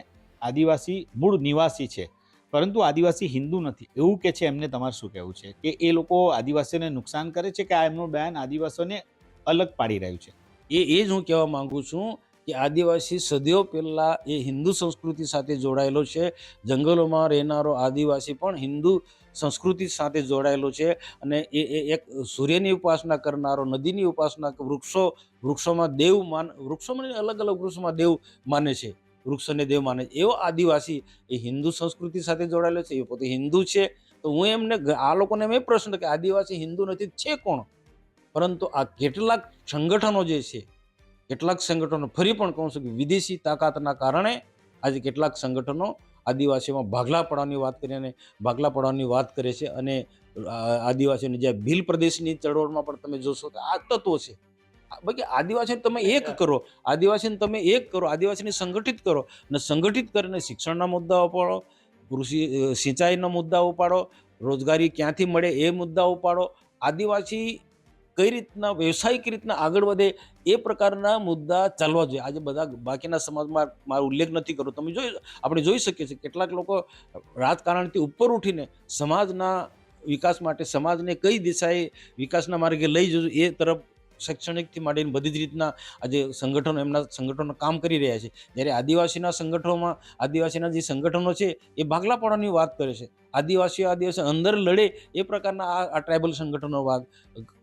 આદિવાસી મૂળ નિવાસી છે, પરંતુ આદિવાસી હિન્દુ નથી એવું કે છે. એમને તમારે શું કહેવું છે કે એ લોકો આદિવાસીઓને નુકસાન કરે છે કે આ એમનું બયાન આદિવાસીઓને અલગ પાડી રહ્યું છે? એ જ હું કહેવા માંગુ છું કે આદિવાસી સદીઓ પહેલાં એ હિન્દુ સંસ્કૃતિ સાથે જોડાયેલો છે. જંગલોમાં રહેનારો આદિવાસી પણ હિન્દુ સંસ્કૃતિ સાથે જોડાયેલો છે. અને એ એક સૂર્યની ઉપાસના કરનારો, નદીની ઉપાસના, વૃક્ષોમાં વૃક્ષોમાં અલગ અલગ વૃક્ષોમાં દેવ માને છે, વૃક્ષોને દેવ માને છે. એવો આદિવાસી એ હિન્દુ સંસ્કૃતિ સાથે જોડાયેલો છે, એ પોતે હિન્દુ છે. તો હું આ લોકોને મેં પ્રશ્ન કે આદિવાસી હિન્દુ નથી છે કોણ? પરંતુ આ કેટલાક સંગઠનો જે છે, કેટલાક સંગઠનો, ફરી પણ કહું છું કે વિદેશી તાકાતના કારણે આજે કેટલાક સંગઠનો આદિવાસીઓમાં ભાગલા પડવાની વાત કરે છે. અને આદિવાસીઓને જે ભીલ પ્રદેશની ચળવળમાં પણ તમે જોશો તો આ તત્વો છે. બાકી આદિવાસીને તમે એક કરો, આદિવાસીને સંગઠિત કરો, અને સંગઠિત કરીને શિક્ષણના મુદ્દાઓ ઉપાડો, કૃષિ સિંચાઈના મુદ્દાઓ ઉપાડો, રોજગારી ક્યાંથી મળે એ મુદ્દાઓ ઉપાડો, આદિવાસી કઈ રીતના વ્યવસાયિક રીતના આગળ વધે એ પ્રકારના મુદ્દા ચાલવા જોઈએ. આજે બધા બાકીના સમાજમાં મારો ઉલ્લેખ નથી કરવો, આપણે જોઈ શકીએ છીએ કેટલાક લોકો રાજકારણથી ઉપર ઉઠીને સમાજના વિકાસ માટે, સમાજને કઈ દિશાએ વિકાસના માર્ગે લઈ જવું એ તરફ શૈક્ષણિકથી માંડીને બધી જ રીતના આજે એમના સંગઠનો કામ કરી રહ્યા છે. જ્યારે આદિવાસીના જે સંગઠનો છે એ ભાગલા પાડવાની વાત કરે છે. આદિવાસીઓ અંદર લડે એ પ્રકારના આ ટ્રાઇબલ સંગઠનો વાત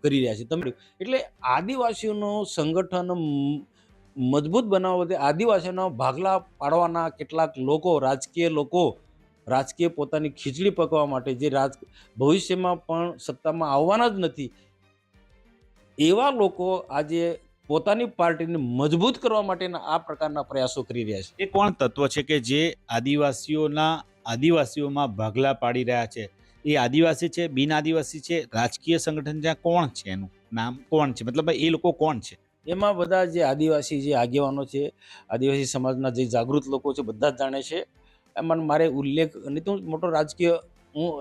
કરી રહ્યા છે. એટલે આદિવાસીઓનું સંગઠન મજબૂત બનાવવા માટે આદિવાસીઓના ભાગલા પાડવાના કેટલાક રાજકીય પોતાની ખીચડી પકવા માટે, જે ભવિષ્યમાં પણ સત્તામાં આવવાના જ નથી, એવા લોકો આજે પોતાની પાર્ટીને મજબૂત કરવા માટેના આ પ્રકારના પ્રયાસો કરી રહ્યા છે. એ કોણ તત્વ છે કે જે આદિવાસીઓમાં ભાગલા પાડી રહ્યા છે? એ આદિવાસી છે, બિન આદિવાસી છે, રાજકીય સંગઠન છે, કોણ છે? એનું નામ કોણ છે? મતલબ એ લોકો કોણ છે? એમાં બધા જે આદિવાસી જે આગેવાનો છે, આદિવાસી સમાજના જે જાગૃત લોકો છે, બધા જ જાણે છે. એમાં મારે ઉલ્લેખ નહીં તો મોટો રાજકીય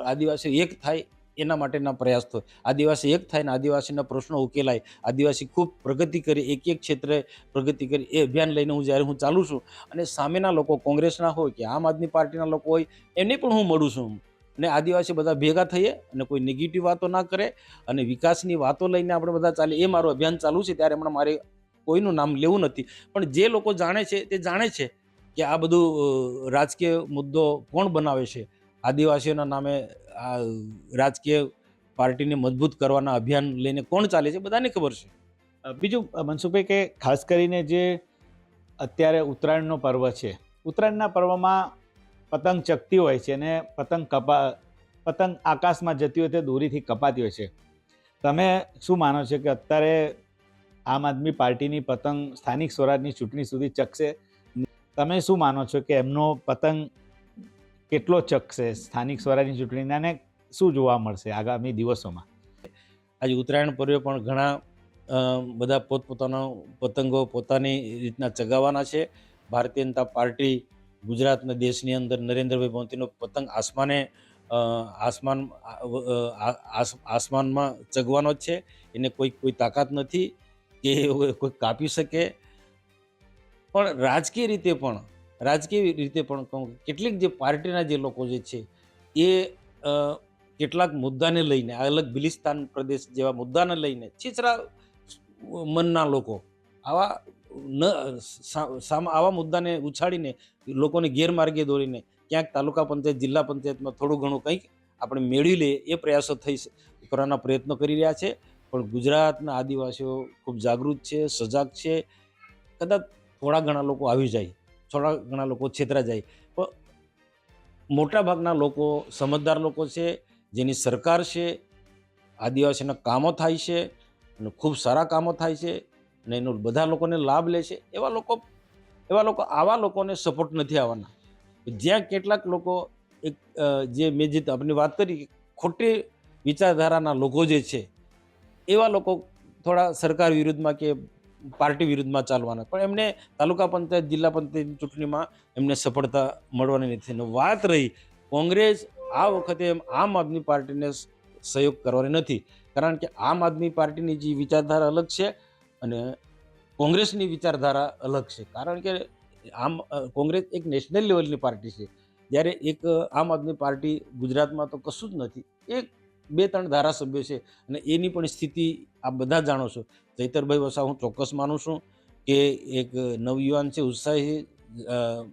આદિવાસી એક થાય એના માટેના પ્રયાસ થયો. આદિવાસી એક થાય ને આદિવાસીના પ્રશ્નો ઉકેલાય, આદિવાસી ખૂબ પ્રગતિ કરી, એક ક્ષેત્રે પ્રગતિ કરી, એ અભિયાન લઈને જ્યારે હું ચાલું છું, અને સામેના લોકો કોંગ્રેસના હોય કે આમ આદમી પાર્ટીના લોકો હોય એમને પણ હું મળું છું. અને આદિવાસી બધા ભેગા થઈએ અને કોઈ નેગેટિવ વાતો ના કરે અને વિકાસની વાતો લઈને આપણે બધા ચાલે, એ મારું અભિયાન ચાલુ છે. ત્યારે હમણાં મારે કોઈનું નામ લેવું નથી, પણ જે લોકો જાણે છે તે જાણે છે કે આ બધું રાજકીય મુદ્દો કોણ બનાવે છે. આદિવાસીઓના નામે આ રાજકીય પાર્ટીને મજબૂત કરવાના અભિયાન લઈને કોણ ચાલે છે, બધાને ખબર છે. બીજું મનસુખભાઈ, કે ખાસ કરીને જે અત્યારે ઉત્તરાયણનો પર્વ છે, ઉત્તરાયણના પર્વમાં પતંગ ચગતી હોય છે અને પતંગ આકાશમાં જતી હોય તે દોરીથી કપાતી હોય છે. તમે શું માનો છો કે અત્યારે આમ આદમી પાર્ટીની પતંગ સ્થાનિક સ્વરાજની ચૂંટણી સુધી ચગશે? તમે શું માનો છો કે એમનો પતંગ કેટલો ચગશે સ્થાનિક સ્વરાજની ચૂંટણીને, અને શું જોવા મળશે આગામી દિવસોમાં? આજે ઉત્તરાયણ પર્વે પણ ઘણા બધા પોતપોતાનો પતંગો પોતાની રીતના ચગાવવાના છે. ભારતીય જનતા પાર્ટી ગુજરાતના દેશની અંદર નરેન્દ્રભાઈ મોદીનો પતંગ આસમાનમાં ચગવાનો જ છે. એને કોઈ તાકાત નથી કે કોઈ કાપી શકે. પણ રાજકીય રીતે પણ કહું, કેટલીક જે પાર્ટીના જે લોકો જે છે એ કેટલાક મુદ્દાને લઈને, અલગ બિલિસ્તાન પ્રદેશ જેવા મુદ્દાને લઈને છીછરા મનના લોકો આવા મુદ્દાને ઉછાળીને લોકોને ગેરમાર્ગે દોરીને ક્યાંક તાલુકા પંચાયત, જિલ્લા પંચાયતમાં થોડું ઘણું કંઈક આપણે મેળવી લઈએ એ પ્રયાસો કરવાના પ્રયત્નો કરી રહ્યા છે. પણ ગુજરાતના આદિવાસીઓ ખૂબ જાગૃત છે, સજાગ છે. કદાચ થોડા ઘણા લોકો આવી જાય, થોડા ઘણા લોકો છેતરા જાય, પણ મોટાભાગના લોકો સમજદાર લોકો છે, જેની સરકાર છે, આદિવાસીના કામો થાય છે અને ખૂબ સારા કામો થાય છે અને એનો બધા લોકોને લાભ લે છે. આવા લોકોને સપોર્ટ નથી આવવાના. જ્યાં કેટલાક લોકો જે મેં જે આપની વાત કરી, ખોટી વિચારધારાના લોકો જે છે એવા લોકો થોડા સરકાર વિરુદ્ધમાં કે પાર્ટી વિરુદ્ધમાં ચાલવાના, પણ એમને તાલુકા પંચાયત, જિલ્લા પંચાયતની ચૂંટણીમાં એમને સફળતા મળવાની નથી. અને વાત રહી કોંગ્રેસ, આ વખતે આમ આદમી પાર્ટીને સહયોગ કરવાની નથી, કારણ કે આમ આદમી પાર્ટીની જે વિચારધારા અલગ છે અને કોંગ્રેસની વિચારધારા અલગ છે. કારણ કે કોંગ્રેસ એક નેશનલ લેવલની પાર્ટી છે, જ્યારે એક આમ આદમી પાર્ટી ગુજરાતમાં તો કશું જ નથી. એક 2-3 ધારાસભ્યો છે અને એની પણ સ્થિતિ આપ બધા જાણો છો. ચૈતરભાઈ વસાવા હું ચોક્કસ માનું છું કે એક નવયુવાન છે, ઉત્સાહી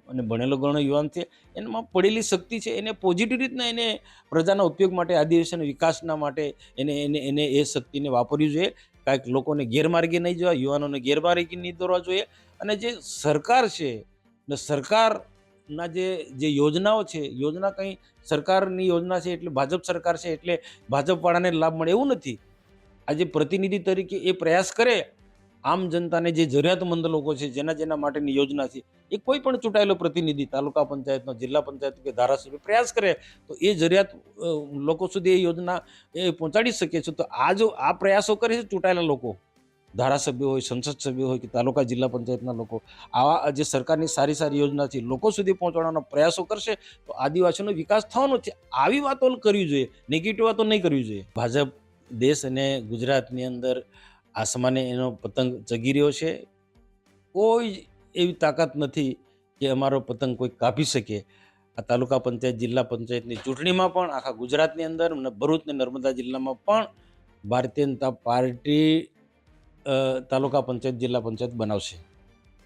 અને ભણેલો ગણો યુવાન છે. એનામાં પડેલી શક્તિ છે, એને પોઝિટિવ રીતના એને પ્રજાના ઉપયોગ માટે, આદિવાસીના વિકાસના માટે એને એ શક્તિને વાપરવી જોઈએ. કાંઈક લોકોને ગેરમાર્ગે નહીં જવા, યુવાનોને ગેરમાર્ગે નહીં દોરવા જોઈએ. અને જે સરકાર છે ને સરકારના જે યોજનાઓ છે, યોજના કંઈ સરકારની યોજના છે એટલે ભાજપ સરકાર છે એટલે ભાજપવાળાને લાભ મળે એવું નથી. આજે પ્રતિનિધિ તરીકે એ પ્રયાસ કરે, આમ જનતાને જે જરૂરિયાતમંદ લોકો છે, જેના માટેની યોજના છે, એ કોઈ પણ ચૂંટાયેલો પ્રતિનિધિ તાલુકા પંચાયતનો, જિલ્લા પંચાયત કે ધારાસભ્ય પ્રયાસ કરે તો એ જરૂરિયાત લોકો સુધી એ યોજના એ પહોંચાડી શકે છે. તો આ પ્રયાસો કરે છે ચૂંટાયેલા લોકો, ધારાસભ્યો હોય, સંસદ સભ્યો હોય કે તાલુકા જિલ્લા પંચાયતના લોકો, આવા જે સરકારની સારી યોજના છે લોકો સુધી પહોંચાડવાનો પ્રયાસો કરશે તો આદિવાસીનો વિકાસ થવાનો છે. આવી વાતો કરવી જોઈએ, નેગેટિવ વાતો નહીં કરવી જોઈએ. ભાજપ દેશ અને ગુજરાતની અંદર આસમાને એનો પતંગ ચગી રહ્યો છે. કોઈ એવી તાકાત નથી કે અમારો પતંગ કોઈ કાપી શકે. આ તાલુકા પંચાયત, જિલ્લા પંચાયતની ચૂંટણીમાં પણ આખા ગુજરાતની અંદર અને ભરૂચ ને નર્મદા જિલ્લામાં પણ ભારતીય જનતા પાર્ટી તાલુકા પંચાયત, જિલ્લા પંચાયત બનાવશે.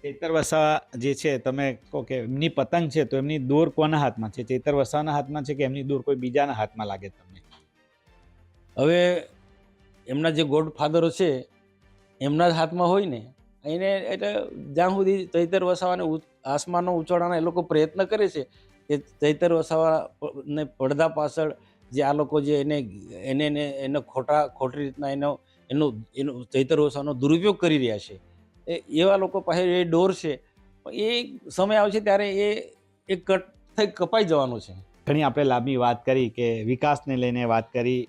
ચૈતર વસાવા જે છે, તમે કહો કે એમની પતંગ છે તો એમની દોર કોના હાથમાં છે? ચૈતર વસાવાના હાથમાં છે કે એમની દોર કોઈ બીજાના હાથમાં લાગે તમને? હવે એમના જે ગોડફાધરો છે એમના જ હાથમાં હોય ને એને, એટલે જ્યાં સુધી ચૈતર વસાવાને આસમાનો ઉંચાડવાના એ લોકો પ્રયત્ન કરે છે કે ચૈતર વસાવાને પડદા પાછળ જે આ લોકો જે એને ખોટી રીતના એનો ચૈતર વસાવાનો દુરુપયોગ કરી રહ્યા છે, એવા લોકો પાસે એ ડોર છે. એ સમય આવશે ત્યારે એ કટ થઈ કપાઈ જવાનું છે. ઘણી આપણે લાંબી વાત કરી કે વિકાસને લઈને વાત કરી,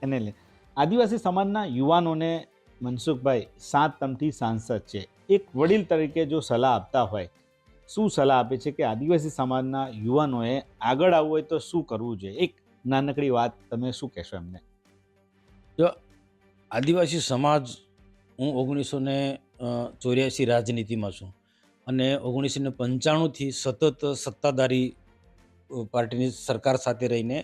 એને લઈને આદિવાસી સમાજના યુવાનોને મનસુખભાઈ 7 ટર્મથી સાંસદ છે, એક વડીલ તરીકે જો સલાહ આપતા હોય, શું સલાહ આપે છે કે આદિવાસી સમાજના યુવાનોએ આગળ આવવું હોય તો શું કરવું જોઈએ? એક નાનકડી વાત તમે શું કહેશો એમને? જો આદિવાસી સમાજ, હું 1984 રાજનીતિમાં છું અને 1995થી સતત સત્તાધારી પાર્ટીની સરકાર સાથે રહીને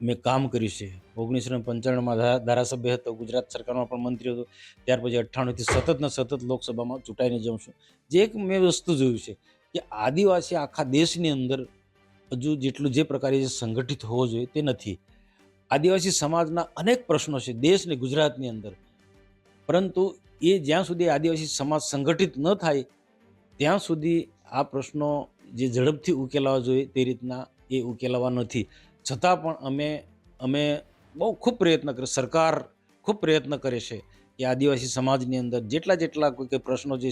મેં કામ કર્યું છે. 1995માં ધારાસભ્ય હતો, ગુજરાત સરકારમાં પણ મંત્રી હતો, ત્યાર પછી 98થી સતત લોકસભામાં ચૂંટાઈને જાઉં છું. જે એક મેં વસ્તુ જોયું છે કે આદિવાસી આખા દેશની અંદર હજુ જેટલું જે પ્રકારે સંગઠિત હોવો જોઈએ તે નથી. આદિવાસી સમાજના અનેક પ્રશ્નો છે દેશ ને ગુજરાતની અંદર, પરંતુ એ જ્યાં સુધી આદિવાસી સમાજ સંગઠિત ન થાય ત્યાં સુધી આ પ્રશ્નો જે ઝડપથી ઉકેલાવા જોઈએ તે રીતના એ ઉકેલાવા નથી. છતાં પણ અમે બહુ ખૂબ પ્રયત્ન કરે, સરકાર ખૂબ પ્રયત્ન કરે છે કે આદિવાસી સમાજની અંદર જેટલા કોઈ પ્રશ્નો જે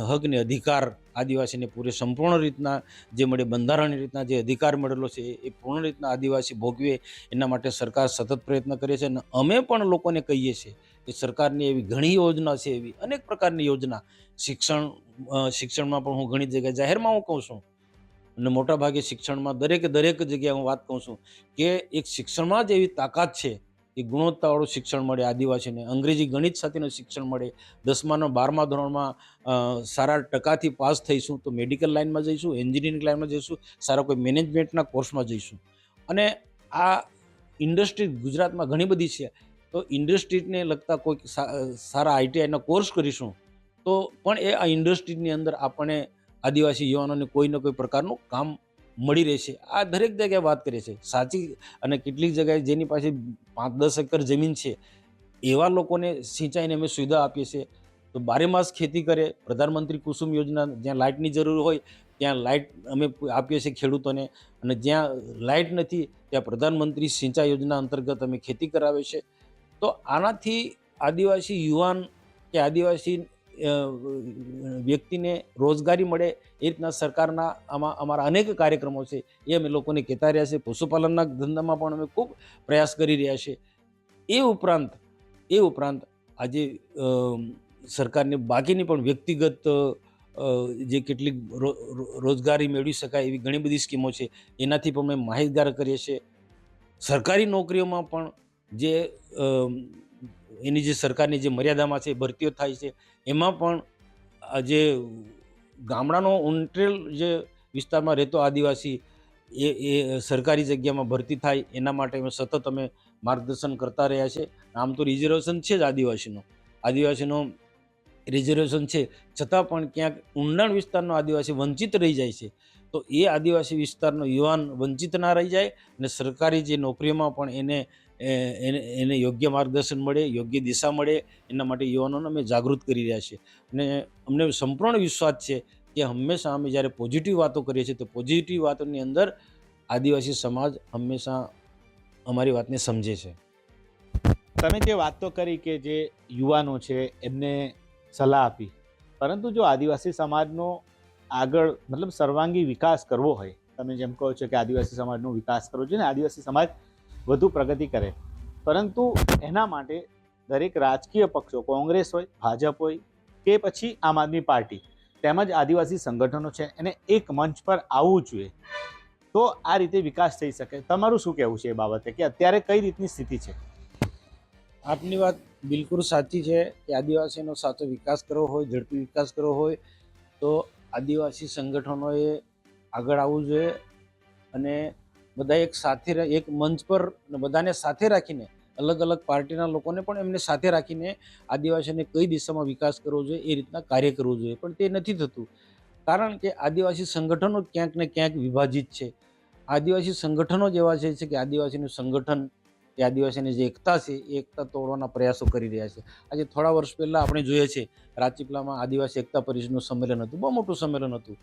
હક ને અધિકાર આદિવાસીને પૂરે સંપૂર્ણ રીતના જે મળે, બંધારણીય રીતના જે અધિકાર મળેલો છે એ પૂર્ણ રીતના આદિવાસી ભોગવે એના માટે સરકાર સતત પ્રયત્ન કરે છે. અને અમે પણ લોકોને કહીએ છીએ કે સરકારની એવી ઘણી યોજના છે, એવી અનેક પ્રકારની યોજના, શિક્ષણમાં પણ હું ઘણી જગ્યાએ જાહેરમાં હું કહું છું, અને મોટાભાગે શિક્ષણમાં દરેક જગ્યાએ હું વાત કહું છું કે એક શિક્ષણમાં જ એવી તાકાત છે કે ગુણવત્તાવાળું શિક્ષણ મળે આદિવાસીને. અંગ્રેજી ગણિત સાથેનું શિક્ષણ મળે. 10મા 12મા ધોરણમાં સારા ટકાથી પાસ થઈશું તો મેડિકલ લાઇનમાં જઈશું, એન્જિનિયરિંગ લાઇનમાં જઈશું, સારા કોઈ મેનેજમેન્ટના કોર્સમાં જઈશું. અને આ ઇન્ડસ્ટ્રી ગુજરાતમાં ઘણી બધી છે, તો ઇન્ડસ્ટ્રીને લગતા કોઈ સારા આઈટીઆઈના કોર્સ કરીશું તો પણ આ ઇન્ડસ્ટ્રીની અંદર આપણે આદિવાસી યુવાનોને કોઈ ને કોઈ પ્રકારનું કામ મળી રહેશે. આ દરેક જગ્યાએ વાત કરે છે સાચી. અને કેટલીક જગ્યાએ જેની પાસે 5-10 એકર જમીન છે એવા લોકોને સિંચાઈને અમે સુવિધા આપીએ છીએ. તો 12 માસ ખેતી કરે. પ્રધાનમંત્રી કુસુમ યોજના, જ્યાં લાઇટની જરૂર હોય ત્યાં લાઇટ અમે આપીએ છીએ ખેડૂતોને, અને જ્યાં લાઇટ નથી ત્યાં પ્રધાનમંત્રી સિંચાઈ યોજના અંતર્ગત અમે ખેતી કરાવે છે. તો આનાથી આદિવાસી યુવાન કે આદિવાસી વ્યક્તિને રોજગારી મળે એ રીતના સરકારના અમારા અનેક કાર્યક્રમો છે એ અમે લોકોને કહેતા રહ્યા છે. પશુપાલનના ધંધામાં પણ અમે ખૂબ પ્રયાસ કરી રહ્યા છીએ. એ ઉપરાંત આજે સરકારની બાકીની પણ વ્યક્તિગત જે કેટલીક રોજગારી મેળવી શકાય એવી ઘણી બધી સ્કીમો છે, એનાથી પણ અમે માહિતગાર કરીએ છીએ. સરકારી નોકરીઓમાં પણ જે એની જે સરકારની જે મર્યાદામાં છે ભરતીઓ થાય છે, એમાં પણ જે ગામડાનો ઉંટરેલ જે વિસ્તારમાં રહેતો આદિવાસી એ સરકારી જગ્યામાં ભરતી થાય એના માટે સતત અમે માર્ગદર્શન કરતા રહ્યા છે. આમ તો રિઝર્વેશન છે જ આદિવાસીનો રિઝર્વેશન છે, છતાં પણ ક્યાંક ઊંડાણ વિસ્તારનો આદિવાસી વંચિત રહી જાય છે. તો એ આદિવાસી વિસ્તારનો યુવાન વંચિત ના રહી જાય અને સરકારી જે નોકરીઓમાં પણ એને યોગ્ય માર્ગદર્શન મળે, યોગ્ય દિશા મળે, એના માટે યુવાનોને અમે જાગૃત કરી રહ્યા છીએ. અને અમને સંપૂર્ણ વિશ્વાસ છે કે હંમેશા અમે જ્યારે પોઝિટિવ વાતો કરીએ છીએ તો પોઝિટિવ વાતોની અંદર આદિવાસી સમાજ હંમેશા અમારી વાતને સમજે છે. તમે જે વાત તો કરી કે જે યુવાનો છે એમને સલાહ આપી, પરંતુ જો આદિવાસી સમાજનો આગળ મતલબ સર્વાંગી વિકાસ કરવો હોય, તમે જેમ કહો છો કે આદિવાસી સમાજનો વિકાસ કરવો જોઈએ ને આદિવાસી સમાજ વધુ પ્રગતિ કરે, પરંતુ એના માટે દરેક રાજકીય પક્ષો, કોંગ્રેસ હોય, ભાજપ હોય કે પછી આમ આદમી પાર્ટી, તેમજ આદિવાસી સંગઠનો છે, એને એક મંચ પર આવવું જોઈએ તો આ રીતે વિકાસ થઈ શકે. તમારું શું કહેવું છે એ બાબતે કે અત્યારે કઈ રીતની સ્થિતિ છે? આપની વાત બિલકુલ સાચી છે કે આદિવાસીનો સાચો વિકાસ કરવો હોય, ઝડપી વિકાસ કરવો હોય તો આદિવાસી સંગઠનોએ આગળ આવવું જોઈએ. અને બધા એક મંચ પર બધાને સાથે રાખીને, અલગ અલગ પાર્ટીના લોકોને પણ એમને સાથે રાખીને આદિવાસીને કઈ દિશામાં વિકાસ કરવો જોઈએ એ રીતના કાર્ય કરવું જોઈએ. પણ તે નથી થતું, કારણ કે આદિવાસી સંગઠનો ક્યાંક ને ક્યાંક વિભાજિત છે. આદિવાસી સંગઠનો જ એવા છે કે આદિવાસીનું સંગઠન કે આદિવાસીની જે એકતા છે એ એકતા તોડવાના પ્રયાસો કરી રહ્યા છે. આજે થોડા વર્ષ પહેલાં આપણે જોઈએ છે રાજપીપળામાં આદિવાસી એકતા પરિષદનું સંમેલન હતું, બહુ મોટું સંમેલન હતું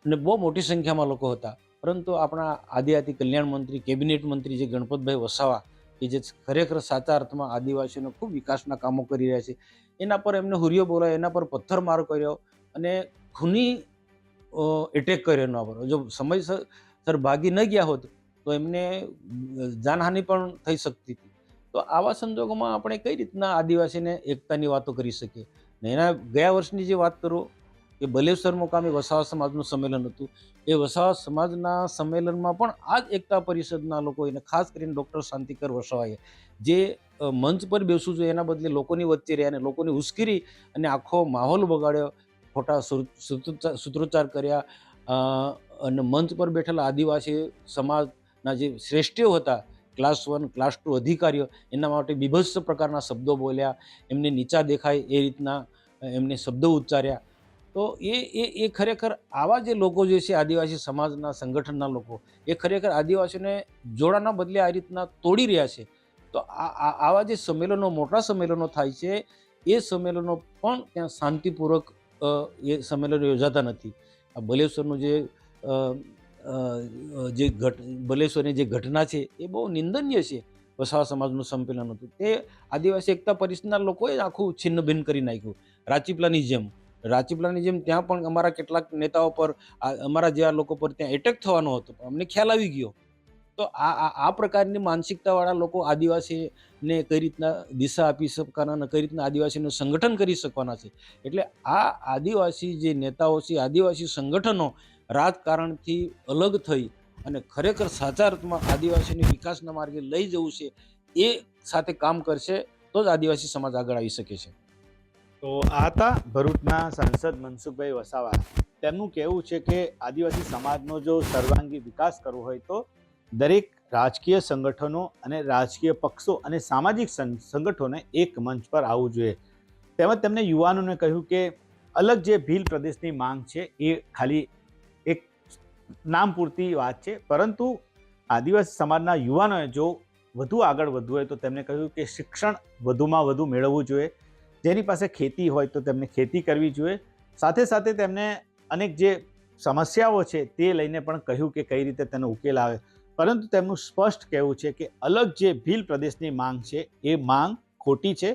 અને બહુ મોટી સંખ્યામાં લોકો હતા. પરંતુ આપણા આદિજાતિ કલ્યાણ મંત્રી, કેબિનેટ મંત્રી જે ગણપતભાઈ વસાવા, કે જે ખરેખર સાચા અર્થમાં આદિવાસીનો ખૂબ વિકાસના કામો કરી રહ્યા છે, એના પર એમને હુરિયો બોલાયો, એના પર પથ્થરમારો કર્યો અને ખૂની એટેક કર્યો એના પર. જો સમયસર ભાગી ન ગયા હોત તો એમને જાનહાનિ પણ થઈ શકતી હતી. તો આવા સંજોગોમાં આપણે કઈ રીતના આદિવાસીને એકતાની વાતો કરી શકીએ? ને એના ગયા વર્ષની જે વાત કરું કે બલેશ્વર મુકામે વસાવા સમાજનું સંમેલન હતું, એ વસાવા સમાજના સંમેલનમાં પણ આ જ એકતા પરિષદના લોકો, એને ખાસ કરીને ડૉક્ટર શાંતિકર વસાવાએ જે મંચ પર બેસવું જોઈએ એના બદલે લોકોની વચ્ચે રહ્યા અને લોકોને ઉશ્કેરી અને આખો માહોલ બગાડ્યો, ખોટા સૂત્રોચ્ચાર કર્યા અને મંચ પર બેઠેલા આદિવાસી સમાજના જે શ્રેષ્ઠીઓ હતા, ક્લાસ 1, ક્લાસ 2 અધિકારીઓ, એના માટે બીભત્સ પ્રકારના શબ્દો બોલ્યા, એમને નીચા દેખાય એ રીતના એમને શબ્દો ઉચ્ચાર્યા. તો એ ખરેખર આવા જે લોકો જે છે આદિવાસી સમાજના સંગઠનના લોકો, એ ખરેખર આદિવાસીઓને જોડાના બદલે આ રીતના તોડી રહ્યા છે. તો આવા જે સંમેલનો, મોટા સંમેલનો થાય છે, એ સંમેલનો પણ ત્યાં શાંતિપૂર્વક એ સંમેલનો યોજાતા નથી. આ બલેશ્વરનું બલેશ્વરની જે ઘટના છે એ બહુ નિંદનીય છે, વસાવા સમાજનું સંમેલન હતું, તે આદિવાસી એકતા પરિષદના લોકોએ આખું છિન્ન ભિન્ન કરી નાખ્યું. રાજપીપળાની જેમ ત્યાં પણ અમારા કેટલાક નેતાઓ પર, અમારા જેવા લોકો પર ત્યાં એટેક થવાનો હતો, પણ અમને ખ્યાલ આવી ગયો. તો આ પ્રકારની માનસિકતાવાળા લોકો આદિવાસીને કઈ રીતના દિશા આપી શકવાના અને કઈ રીતના આદિવાસીનું સંગઠન કરી શકવાના છે. એટલે આ આદિવાસી જે નેતાઓ છે, આદિવાસી સંગઠનો રાજકારણથી અલગ થઈ અને ખરેખર સાચા અર્થમાં આદિવાસીને વિકાસના માર્ગે લઈ જવું છે, એ સાથે કામ કરશે તો જ આદિવાસી સમાજ આગળ આવી શકે છે. તો આ હતા ભરૂચના સાંસદ મનસુખભાઈ વસાવા. તેમનું કહેવું છે કે આદિવાસી સમાજનો જો સર્વાંગી વિકાસ કરવો હોય તો દરેક રાજકીય સંગઠનો અને રાજકીય પક્ષો અને સામાજિક સંગઠનોને એક મંચ પર આવવું જોઈએ. તેમજ તેમણે યુવાનોને કહ્યું કે અલગ જે ભીલ પ્રદેશની માંગ છે એ ખાલી એક નામ પૂરતી વાત છે, પરંતુ આદિવાસી સમાજના યુવાનોએ જો વધુ આગળ વધવું હોય તો તેમણે કહ્યું કે શિક્ષણ વધુમાં વધુ મેળવવું જોઈએ. જેની પાસે ખેતી હોય તો તેમને ખેતી કરવી જોઈએ. સાથે સાથે તેમને અનેક જે સમસ્યાઓ છે તે લઈને પણ કહ્યું કે કઈ રીતે તેનો ઉકેલ આવે. પરંતુ તેમનું સ્પષ્ટ કહેવું છે કે અલગ જે ભીલ પ્રદેશની માંગ છે એ માંગ ખોટી છે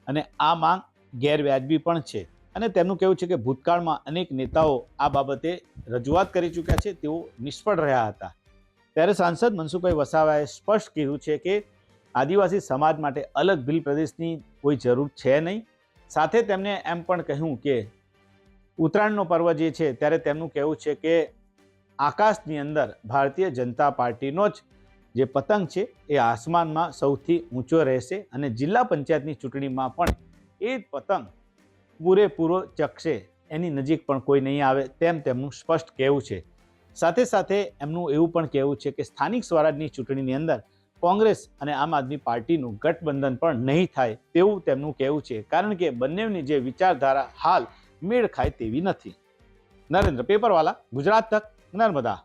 અને આ માંગ ગેરવ્યાજબી પણ છે. અને તેમનું કહેવું છે કે ભૂતકાળમાં અનેક નેતાઓ આ બાબતે રજૂઆત કરી ચૂક્યા છે, તેઓ નિષ્ફળ રહ્યા હતા. ત્યારે સાંસદ મનસુખભાઈ વસાવાએ સ્પષ્ટ કીધું છે કે આદિવાસી સમાજ માટે અલગ ભીલ પ્રદેશની કોઈ જરૂર છે નહીં. સાથે તેમણે એમ પણ કહ્યું કે ઉત્તરાયણનો પર્વ જે છે ત્યારે તેમનું કહેવું છે કે આકાશની અંદર ભારતીય જનતા પાર્ટીનો જ જે પતંગ છે એ આસમાનમાં સૌથી ઊંચો રહેશે અને જિલ્લા પંચાયતની ચૂંટણીમાં પણ એ જ પતંગ પૂરેપૂરો ચકશે, એની નજીક પણ કોઈ નહીં આવે, તેમ તેમનું સ્પષ્ટ કહેવું છે. સાથે સાથે એમનું એવું પણ કહેવું છે કે સ્થાનિક સ્વરાજની ચૂંટણીની અંદર કોંગ્રેસ અને આમ આદમી પાર્ટીનું ગઠબંધન પણ નહીં થાય તેવું તેમનું કહેવું છે, કારણ કે બંનેની જે વિચારધારા હાલ મેળ ખાય તેવી નથી. નરેન્દ્ર પેપરવાલા, ગુજરાત તક, નર્મદા.